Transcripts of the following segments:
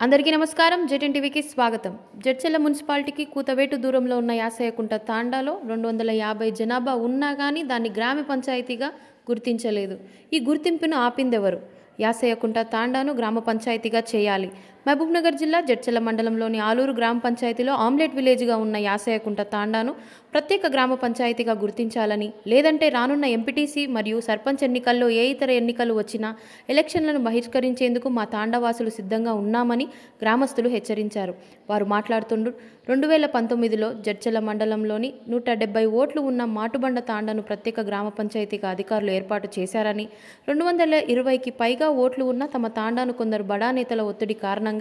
అందరికీ నమస్కారం. జెటిన్ టీవీకి స్వాగతం. జడ్చర్ల మున్సిపాలిటీకి కూతవేటు దూరంలో ఉన్న యాసయ్యకుంట తాండాలో 250 జనాభా ఉన్నా కానీ దాన్ని గ్రామ పంచాయతీగా గుర్తించలేదు. ఈ గుర్తింపును ఆపిందెవరు? యాసయ్యకుంట తాండాను గ్రామ పంచాయతీగా చేయాలి. మహబూబ్నగర్ జిల్లా జడ్చర్ల మండలంలోని ఆలూరు గ్రామ పంచాయతీలో ఆమ్లెట్ విలేజ్గా ఉన్న యాసయ్యకుంట తాండాను ప్రత్యేక గ్రామ పంచాయతీగా గుర్తించాలని, లేదంటే రానున్న ఎంపీటీసీ మరియు సర్పంచ్ ఎన్నికల్లో ఏ ఇతర ఎన్నికలు వచ్చినా ఎలక్షన్లను బహిష్కరించేందుకు మా తాండావాసులు సిద్ధంగా ఉన్నామని గ్రామస్తులు హెచ్చరించారు. వారు మాట్లాడుతుండూ 2019లో జడ్చర్ల మండలంలోని 170 ఓట్లు ఉన్న మాటుబండ తాండాను ప్రత్యేక గ్రామ పంచాయతీగా అధికారులు ఏర్పాటు చేశారని, 220కి పైగా ఓట్లు ఉన్న తమ తాండాను కొందరు బడా నేతల ఒత్తిడి కారణంగా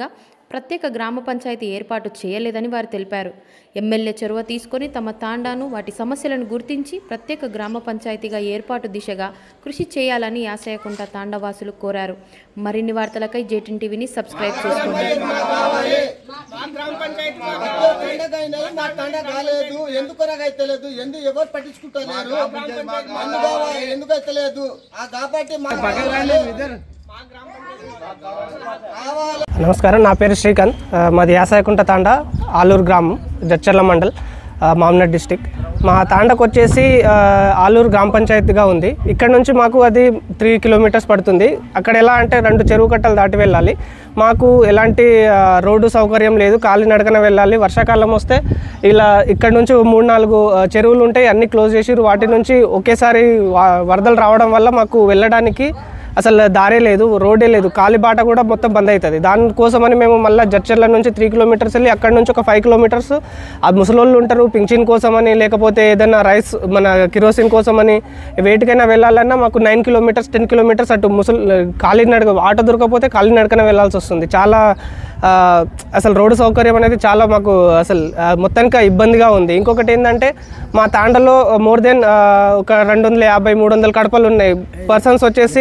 ప్రత్యేక గ్రామ పంచాయతీ ఏర్పాటు చేయలేదని వారు తెలిపారు. ఎమ్మెల్యే చొరవ తీసుకొని తమ తాండాను, వాటి సమస్యలను గుర్తించి ప్రత్యేక గ్రామ పంచాయతీగా ఏర్పాటు దిశగా కృషి చేయాలని యాసయ్యకుంట తాండవాసులు కోరారు. మరిన్ని వార్తలకై జెటిన్ టీవీని సబ్స్క్రైబ్ చేసుకోండి. నమస్కారం, నా పేరు శ్రీకాంత్. మాది యాసయ్యకుంట తాండా, ఆలూరు గ్రామం, జడ్చర్ల మండల్, మామ్నాడ్ డిస్టిక్. మా తాండకు వచ్చేసి ఆలూరు గ్రామ పంచాయతీగా ఉంది. ఇక్కడ నుంచి మాకు అది 3 కిలోమీటర్స్ పడుతుంది. అక్కడ ఎలా అంటే 2 చెరువు కట్టలు దాటి వెళ్ళాలి. మాకు ఎలాంటి రోడ్డు సౌకర్యం లేదు, కాలినడకన వెళ్ళాలి. వర్షాకాలం వస్తే ఇలా ఇక్కడ నుంచి 3-4 చెరువులు ఉంటాయి, అన్నీ క్లోజ్ చేసిరు. వాటి నుంచి ఒకేసారి వరదలు రావడం వల్ల మాకు వెళ్ళడానికి అసలు దారే లేదు, రోడ్డే లేదు, కాలిబాట కూడా మొత్తం బంద్ అవుతుంది. దానికోసమని మేము మళ్ళీ జడ్చర్ల నుంచి 3 కిలోమీటర్స్ వెళ్ళి అక్కడ నుంచి ఒక 5 కిలోమీటర్స్ ఆ ముసలోళ్ళు ఉంటారు, పింఛన్ కోసమని, లేకపోతే ఏదైనా రైస్ మన కిరోసిన్ కోసమని, వేటికైనా వెళ్ళాలన్నా మాకు 9 కిలోమీటర్స్ 10 కిలోమీటర్స్ అటు కాలినడక ఆటో దొరకపోతే కాలినడకన వెళ్ళాల్సి వస్తుంది. చాలా అసలు రోడ్డు సౌకర్యం అనేది చాలా మాకు అసలు మొత్తానికి ఇబ్బందిగా ఉంది. ఇంకొకటి ఏంటంటే మా తాండలో మోర్ దెన్ ఒక 250-300 కడపలు ఉన్నాయి. పర్సన్స్ వచ్చేసి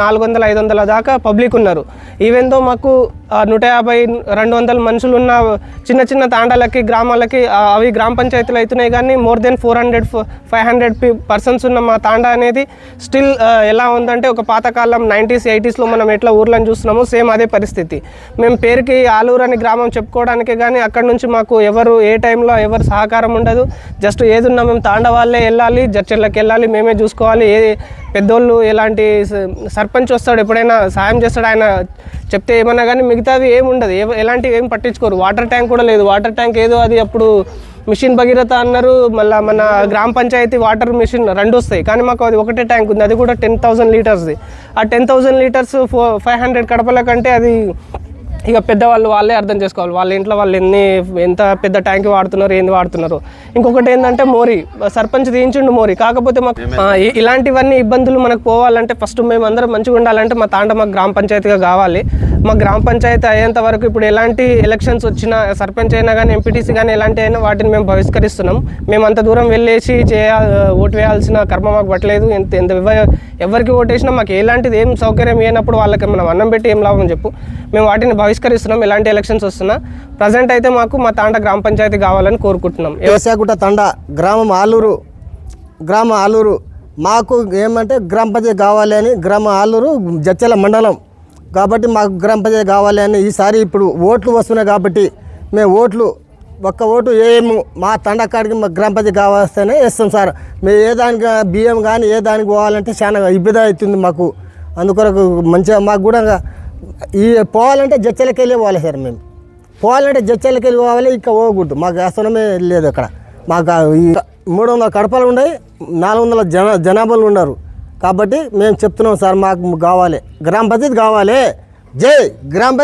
400-500 దాకా పబ్లిక్ ఉన్నారు. ఈవెన్ దో మాకు 150-200 మనుషులు ఉన్న చిన్న చిన్న తాండాలకి, గ్రామాలకి అవి గ్రామ పంచాయతీలు అవుతున్నాయి. కానీ మోర్ దెన్ 400-500 పర్సన్స్ ఉన్న మా తాండా అనేది స్టిల్ ఎలా ఉందంటే ఒక పాతకాలం 90s 80sలో మనం ఎట్లా ఊర్లను చూస్తున్నామో సేమ్ అదే పరిస్థితి. మేము పేరుకి ఆలూరు అని గ్రామం చెప్పుకోవడానికి కానీ అక్కడ నుంచి మాకు ఎవరు ఏ టైంలో ఎవరు సహకారం ఉండదు. జస్ట్ ఏదున్నా మేము తాండా వాళ్ళే వెళ్ళాలి, జడ్చర్లకి వెళ్ళాలి, మేమే చూసుకోవాలి. ఏ పెద్దోళ్ళు ఎలాంటి సర్పంచ్ వస్తాడు ఎప్పుడైనా సాయం చేస్తాడు, ఆయన చెప్తే ఏమన్నా కానీ మిగతావి ఏమి ఉండదు, ఎలాంటివి ఏం పట్టించుకోరు. వాటర్ ట్యాంక్ కూడా లేదు. వాటర్ ట్యాంక్ ఏదో అది అప్పుడు మిషన్ భగీరథ అన్నారు, మళ్ళీ మన గ్రామ పంచాయతీ వాటర్ మిషన్ 2 వస్తాయి, కానీ మాకు అది ఒకటే ట్యాంక్ ఉంది, అది కూడా 10,000 లీటర్స్ది. ఆ 10,000 లీటర్స్ 500 కడపల కంటే అది ఇక పెద్దవాళ్ళు వాళ్ళే అర్థం చేసుకోవాలి, వాళ్ళ ఇంట్లో వాళ్ళు ఎంత పెద్ద ట్యాంక్ వాడుతున్నారు, ఏంది వాడుతున్నారు. ఇంకొకటి ఏంటంటే మోరీ సర్పంచ్ తీయించిండు మోరీ. కాకపోతే మాకు ఇలాంటివన్నీ ఇబ్బందులు మనకు పోవాలంటే ఫస్ట్ మేము అందరం మంచిగా ఉండాలంటే మా తాండ మాకు గ్రామ పంచాయతీగా కావాలి. మా గ్రామ పంచాయతీ అయ్యేంత వరకు ఇప్పుడు ఎలాంటి ఎలక్షన్స్ వచ్చినా, సర్పంచ్ అయినా కానీ ఎంపీటీసీ కానీ ఎలాంటి అయినా వాటిని మేము బహిష్కరిస్తున్నాం. మేము అంత దూరం వెళ్ళేసి ఓటు వేయాల్సిన కర్మ మాకు పట్టలేదు. ఎవరికి ఓటేసినా మాకు ఎలాంటిది ఏం సౌకర్యం అయినప్పుడు వాళ్ళకి మనం అన్నం పెట్టి ఏం లాభం చెప్పు. మేము వాటిని బహిష్కరిస్తున్నాం ఎలాంటి ఎలక్షన్స్ వస్తున్నా. ప్రజెంట్ అయితే మాకు మా తాండ గ్రామ పంచాయతీ కావాలని కోరుకుంటున్నాం. యాసయ్యకుంట తాండా గ్రామం ఆలూరు మాకు ఏమంటే గ్రామ పంచాయతీ కావాలి అని, గ్రామ ఆలూరు జడ్చర్ల మండలం కాబట్టి మాకు గ్రామ పంచాయతీ కావాలి అని. ఈసారి ఇప్పుడు ఓట్లు వస్తున్నాయి కాబట్టి మేము ఒక్క ఓటు వేయము. మా తండా కాడికి మా గ్రామ పంచాయతీ కావాల్స్తేనే వేస్తాం సార్. మేము ఏ దానికి బియ్యం కానీ ఏ దానికి పోవాలంటే చాలా ఇబ్బంది అవుతుంది మాకు. అందుకొరకు మంచిగా మాకు కూడా పోవాలంటే జడ్చర్లకి వెళ్ళి పోవాలి సార్. మేము పోవాలంటే జడ్చర్లకి వెళ్ళి పోవాలి, ఇంకా పోకూడదు. మాకు ఆసనమే లేదు. అక్కడ మాకు 300 కడపలు ఉన్నాయి, 400 జనాభాలు ఉన్నారు. కాబట్టి మేము చెప్తున్నాం సార్, మాకు కావాలి గ్రామ పంచాయతీ కావాలి. జై గ్రామ పంచాయతీ.